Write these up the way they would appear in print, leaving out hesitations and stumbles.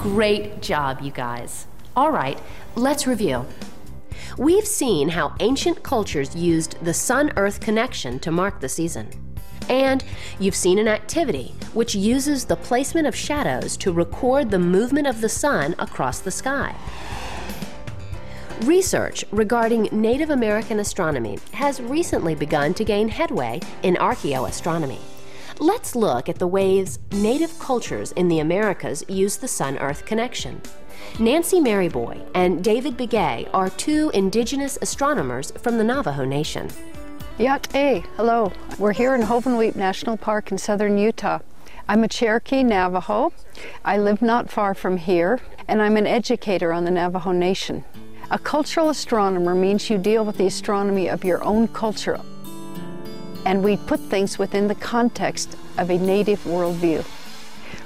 Great job, you guys. All right, let's review. We've seen how ancient cultures used the Sun-Earth connection to mark the season. And you've seen an activity which uses the placement of shadows to record the movement of the sun across the sky. Research regarding Native American astronomy has recently begun to gain headway in archaeoastronomy. Let's look at the ways Native cultures in the Americas use the Sun-Earth connection. Nancy Maryboy and David Begay are two indigenous astronomers from the Navajo Nation. Yat-eh, hello. We're here in Hovenweep National Park in southern Utah. I'm a Cherokee Navajo. I live not far from here, and I'm an educator on the Navajo Nation. A cultural astronomer means you deal with the astronomy of your own culture, and we put things within the context of a native worldview.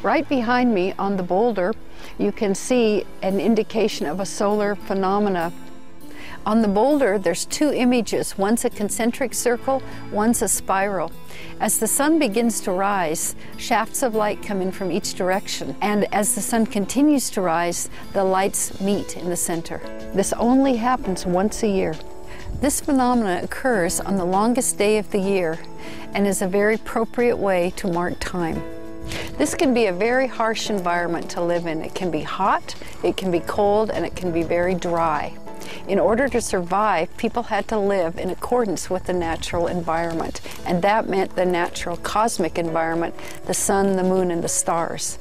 Right behind me on the boulder, you can see an indication of a solar phenomena. On the boulder, there's two images. One's a concentric circle, one's a spiral. As the sun begins to rise, shafts of light come in from each direction. And as the sun continues to rise, the lights meet in the center. This only happens once a year. This phenomenon occurs on the longest day of the year and is a very appropriate way to mark time. This can be a very harsh environment to live in. It can be hot, it can be cold, and it can be very dry. In order to survive, people had to live in accordance with the natural environment, and that meant the natural cosmic environment, the sun, the moon, and the stars.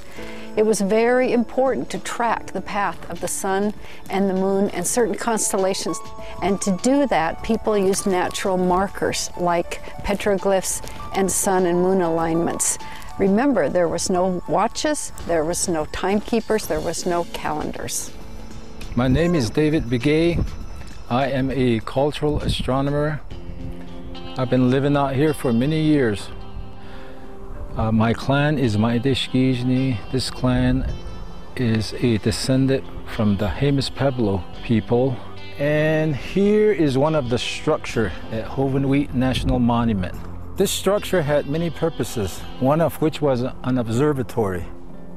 It was very important to track the path of the sun and the moon and certain constellations, and to do that, people used natural markers like petroglyphs and sun and moon alignments. Remember, there was no watches, there was no timekeepers, there was no calendars. My name is David Begay. I am a cultural astronomer. I've been living out here for many years. My clan is Maidishkijni. This clan is a descendant from the Jemez Pueblo people. And here is one of the structure at Hovenweep National Monument. This structure had many purposes, one of which was an observatory.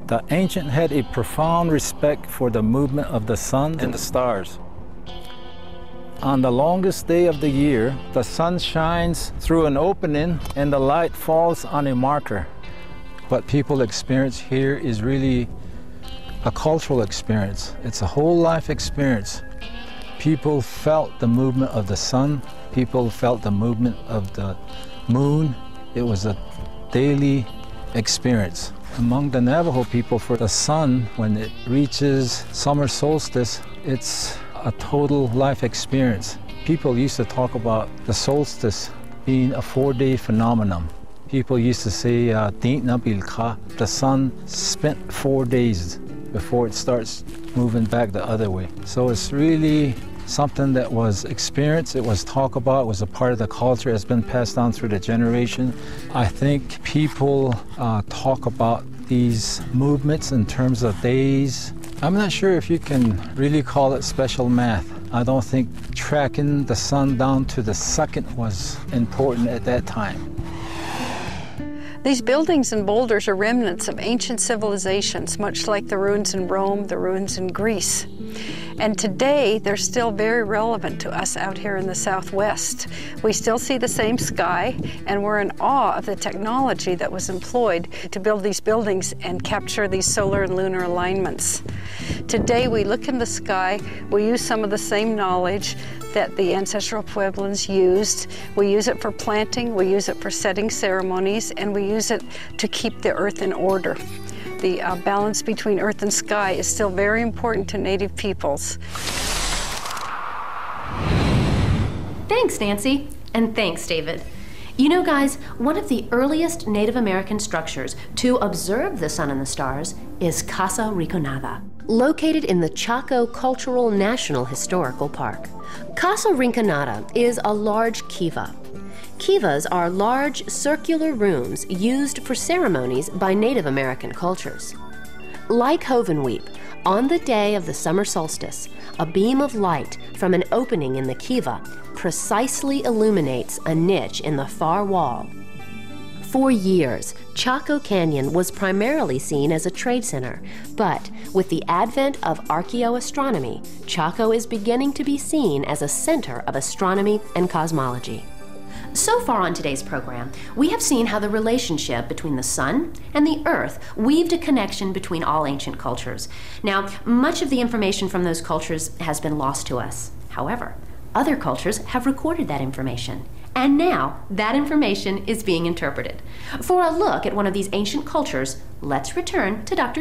The ancient had a profound respect for the movement of the sun and the stars. On the longest day of the year, the sun shines through an opening and the light falls on a marker. What people experience here is really a cultural experience. It's a whole life experience. People felt the movement of the sun. People felt the movement of the moon. It was a daily experience. Among the Navajo people, for the sun, when it reaches summer solstice, it's a total life experience. People used to talk about the solstice being a 4-day phenomenon. People used to say, the sun spent 4 days before it starts moving back the other way. So it's really something that was experienced, it was talked about, it was a part of the culture, it's been passed down through the generation. I think people talk about these movements in terms of days. I'm not sure if you can really call it special math. I don't think tracking the sun down to the second was important at that time. These buildings and boulders are remnants of ancient civilizations, much like the ruins in Rome, the ruins in Greece. And today, they're still very relevant to us out here in the Southwest. We still see the same sky, and we're in awe of the technology that was employed to build these buildings and capture these solar and lunar alignments. Today, we look in the sky, we use some of the same knowledge that the ancestral Pueblans used. We use it for planting, we use it for setting ceremonies, and we use it to keep the earth in order. The balance between earth and sky is still very important to Native peoples. Thanks, Nancy, and thanks, David. You know, guys, one of the earliest Native American structures to observe the sun and the stars is Casa Rinconada, located in the Chaco Cultural National Historical Park. Casa Rinconada is a large kiva. Kivas are large circular rooms used for ceremonies by Native American cultures. Like Hovenweep, on the day of the summer solstice, a beam of light from an opening in the kiva precisely illuminates a niche in the far wall. For years, Chaco Canyon was primarily seen as a trade center, but with the advent of archaeoastronomy, Chaco is beginning to be seen as a center of astronomy and cosmology. So far on today's program, we have seen how the relationship between the sun and the earth weaved a connection between all ancient cultures. Now, much of the information from those cultures has been lost to us. However, other cultures have recorded that information, and now that information is being interpreted. For a look at one of these ancient cultures, let's return to Dr.